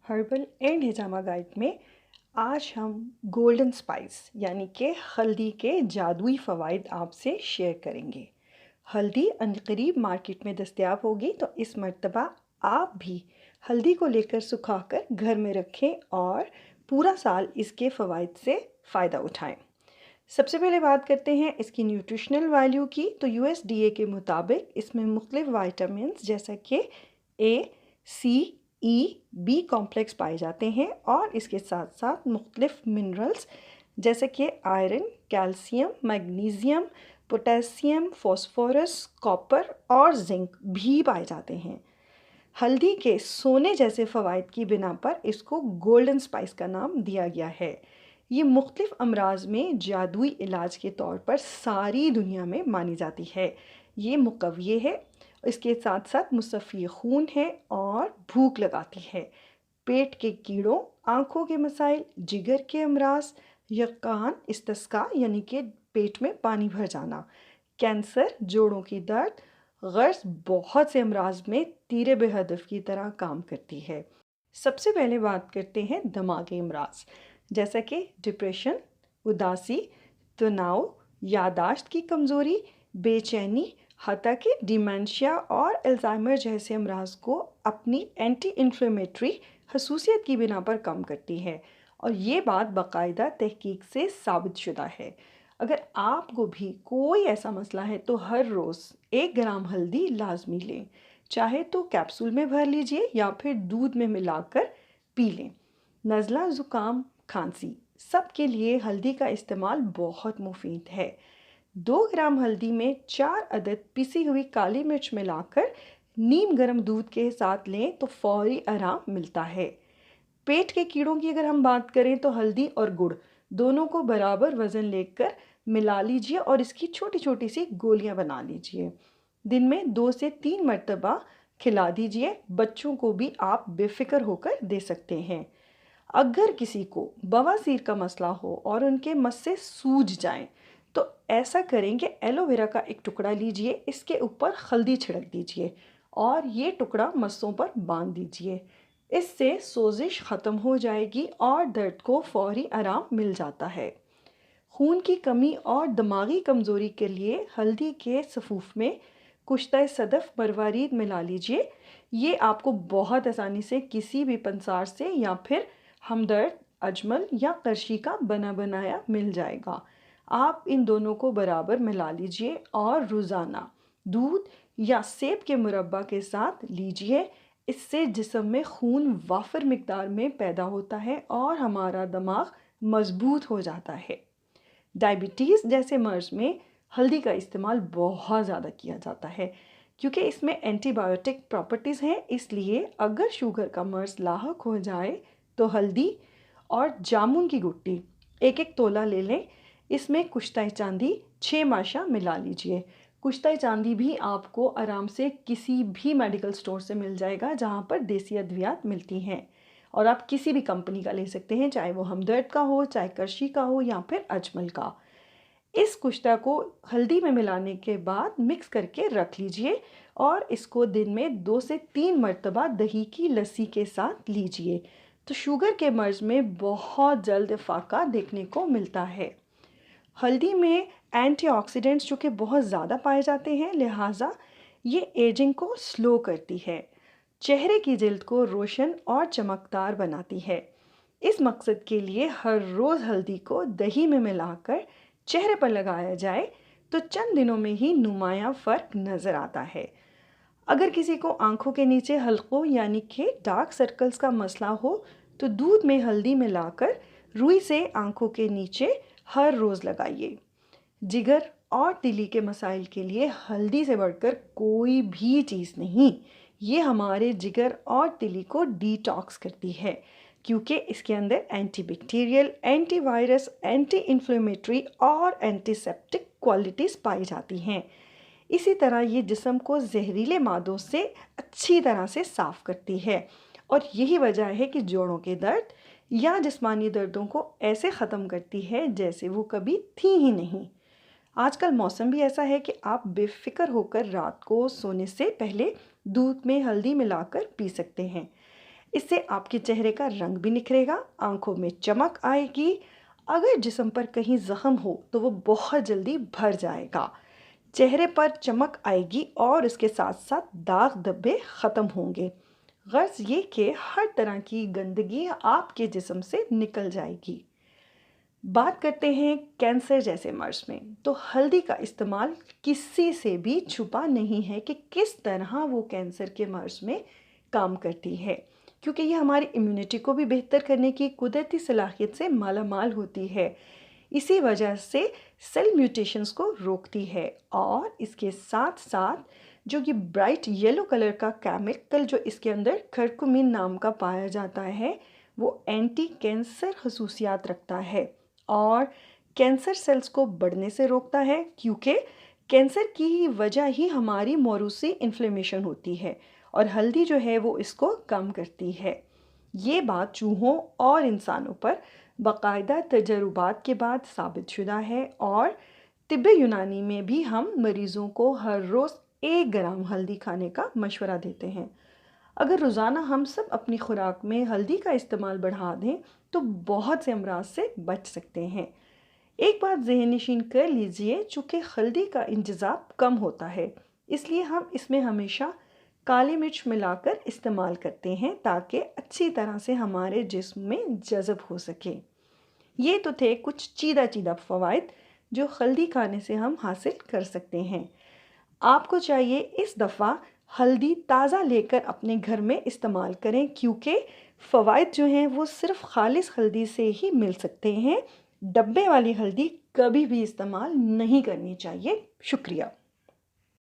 Herbal and hijama guide में आज हम गोल्डन स्पाइस यानी कि हल्दी के जादुई फ़वाइद आपसे शेयर करेंगे। हल्दी अनकरीब मार्केट में दस्तयाब होगी, तो इस मर्तबा आप भी हल्दी को लेकर सुखाकर घर में रखें और पूरा साल इसके फ़वाइद से फ़ायदा उठाएं। सबसे पहले बात करते हैं इसकी न्यूट्रिशनल वैल्यू की। तो यूएसडीए के मुताबिक इसमें मुख्तलिफ वाइटामिन जैसा कि ए, सी, ई, बी कॉम्प्लेक्स पाए जाते हैं और इसके साथ साथ मुख्तलिफ मिनरल्स जैसे कि iron, calcium, magnesium, potassium, phosphorus, copper और जिंक भी पाए जाते हैं। हल्दी के सोने जैसे फ़वाइद की बिना पर इसको गोल्डन स्पाइस का नाम दिया गया है। ये मुख्तलिफ अमराज में जादुई इलाज के तौर पर सारी दुनिया में मानी जाती है। ये मुकव्वी है, इसके साथ साथ मुसफ़्फ़ी खून है और भूख लगाती है। पेट के कीड़ों, आँखों के मसाइल, जिगर के अमराज, यकान इस्तिस्का यानी कि पेट में पानी भर जाना, कैंसर, जोड़ों की दर्द, गर्ज बहुत से अमराज में तीरे बेहदफ की तरह काम करती है। सबसे पहले बात करते हैं दिमागी अमराज जैसा कि डिप्रेशन, उदासी, तनाव, यादाश्त की कमज़ोरी, बेचैनी, हत्ता कि डिमेंशिया और अल्जाइमर जैसे अमराज को अपनी एंटी इन्फ्लेमेटरी खसूसियत की बिना पर कम करती है और ये बात बाकायदा तहकीक से साबित शुदा है। अगर आपको भी कोई ऐसा मसला है तो हर रोज़ 1 ग्राम हल्दी लाजमी लें, चाहे तो कैप्सूल में भर लीजिए या फिर दूध में मिलाकर पी लें। नज़ला, ज़ुकाम, खांसी सब के लिए हल्दी का इस्तेमाल बहुत मुफीद है। 2 ग्राम हल्दी में 4 अदद पिसी हुई काली मिर्च मिलाकर नीम गर्म दूध के साथ लें तो फौरी आराम मिलता है। पेट के कीड़ों की अगर हम बात करें तो हल्दी और गुड़ दोनों को बराबर वज़न लेकर मिला लीजिए और इसकी छोटी छोटी सी गोलियां बना लीजिए। दिन में 2 से 3 मरतबा खिला दीजिए। बच्चों को भी आप बेफिक्र होकर दे सकते हैं। अगर किसी को बवासीर का मसला हो और उनके मस्से सूज जाएं तो ऐसा करें कि एलोवेरा का एक टुकड़ा लीजिए, इसके ऊपर हल्दी छिड़क दीजिए और ये टुकड़ा मस्सों पर बांध दीजिए। इससे सोजिश ख़त्म हो जाएगी और दर्द को फौरी आराम मिल जाता है। खून की कमी और दिमागी कमज़ोरी के लिए हल्दी के सफ़ूफ में कुश्ता सदफ मरवारीद मिला लीजिए। ये आपको बहुत आसानी से किसी भी पंसार से या फिर हमदर्द, अजमल या करशी का बना बनाया मिल जाएगा। आप इन दोनों को बराबर मिला लीजिए और रोज़ाना दूध या सेब के मुरब्बा के साथ लीजिए। इससे जिस्म में खून वाफिर मिकदार में पैदा होता है और हमारा दिमाग मजबूत हो जाता है। डायबिटीज़ जैसे मर्ज़ में हल्दी का इस्तेमाल बहुत ज़्यादा किया जाता है क्योंकि इसमें एंटीबायोटिक प्रॉपर्टीज़ हैं। इसलिए अगर शुगर का मर्ज़ लाहक हो जाए तो हल्दी और जामुन की गुट्टी 1-1 तोला ले लें। इसमें कुश्ता चांदी 6 माशा मिला लीजिए। कुश्ता चांदी भी आपको आराम से किसी भी मेडिकल स्टोर से मिल जाएगा जहाँ पर देसी अद्वियात मिलती हैं और आप किसी भी कंपनी का ले सकते हैं, चाहे वो हमदर्द का हो, चाहे करशी का हो या फिर अजमल का। इस कुश्ता को हल्दी में मिलाने के बाद मिक्स करके रख लीजिए और इसको दिन में 2 से 3 मरतबा दही की लस्सी के साथ लीजिए तो शुगर के मर्ज़ में बहुत जल्द इफ़ाक़ा देखने को मिलता है। हल्दी में एंटीऑक्सीडेंट्स जो कि बहुत ज़्यादा पाए जाते हैं, लिहाजा ये एजिंग को स्लो करती है, चेहरे की जिल्द को रोशन और चमकदार बनाती है। इस मकसद के लिए हर रोज़ हल्दी को दही में मिलाकर चेहरे पर लगाया जाए तो चंद दिनों में ही नुमाया फ़र्क नज़र आता है। अगर किसी को आंखों के नीचे हलकों यानी कि डार्क सर्कल्स का मसला हो तो दूध में हल्दी मिलाकर रुई से आंखों के नीचे हर रोज़ लगाइए। जिगर और तिली के मसाइल के लिए हल्दी से बढ़कर कोई भी चीज़ नहीं। ये हमारे जिगर और तिली को डिटॉक्स करती है क्योंकि इसके अंदर एंटीबैक्टीरियल, एंटीवायरस, एंटी इन्फ्लेमेटरी और एंटीसेप्टिक क्वालिटीज़ पाई जाती हैं। इसी तरह ये जिस्म को जहरीले मादों से अच्छी तरह से साफ़ करती है और यही वजह है कि जोड़ों के दर्द या जिस्मानी दर्दों को ऐसे ख़त्म करती है जैसे वो कभी थी ही नहीं। आजकल मौसम भी ऐसा है कि आप बेफिक्र होकर रात को सोने से पहले दूध में हल्दी मिलाकर पी सकते हैं। इससे आपके चेहरे का रंग भी निखरेगा, आंखों में चमक आएगी। अगर जिस्म पर कहीं ज़ख्म हो तो वो बहुत जल्दी भर जाएगा, चेहरे पर चमक आएगी और इसके साथ साथ दाग धब्बे ख़त्म होंगे। गर्ज ये कि हर तरह की गंदगी आपके जिस्म से निकल जाएगी। बात करते हैं कैंसर जैसे मर्ज में, तो हल्दी का इस्तेमाल किसी से भी छुपा नहीं है कि किस तरह वो कैंसर के मर्ज में काम करती है, क्योंकि ये हमारी इम्यूनिटी को भी बेहतर करने की कुदरती सलाहियत से मालामाल होती है। इसी वजह से सेल म्यूटेशंस को रोकती है और इसके साथ साथ जो ये ब्राइट येलो कलर का केमिकल जो इसके अंदर करकुमिन नाम का पाया जाता है, वो एंटी कैंसर खसूसियात रखता है और कैंसर सेल्स को बढ़ने से रोकता है, क्योंकि कैंसर की ही वजह ही हमारी मौरूसी इन्फ्लेमेशन होती है और हल्दी जो है वो इसको कम करती है। ये बात चूहों और इंसानों पर बाकायदा तजर्बात के बाद साबित शुदा है और तिब्बे यूनानी में भी हम मरीज़ों को हर रोज़ 1 ग्राम हल्दी खाने का मशवरा देते हैं। अगर रोज़ाना हम सब अपनी खुराक में हल्दी का इस्तेमाल बढ़ा दें तो बहुत से अमराज से बच सकते हैं। एक बात ज़हन नशीन कर लीजिए, चूँकि हल्दी का इंतज़ाम कम होता है, इसलिए हम इसमें हमेशा काली मिर्च मिलाकर इस्तेमाल करते हैं ताकि अच्छी तरह से हमारे जिस्म में जज़ब हो सके। ये तो थे कुछ चीदा फ़वाइद जो हल्दी खाने से हम हासिल कर सकते हैं। आपको चाहिए इस दफ़ा हल्दी ताज़ा लेकर अपने घर में इस्तेमाल करें, क्योंकि फ़वाइद जो हैं वो सिर्फ़ खालिस हल्दी से ही मिल सकते हैं। डब्बे वाली हल्दी कभी भी इस्तेमाल नहीं करनी चाहिए। शुक्रिया।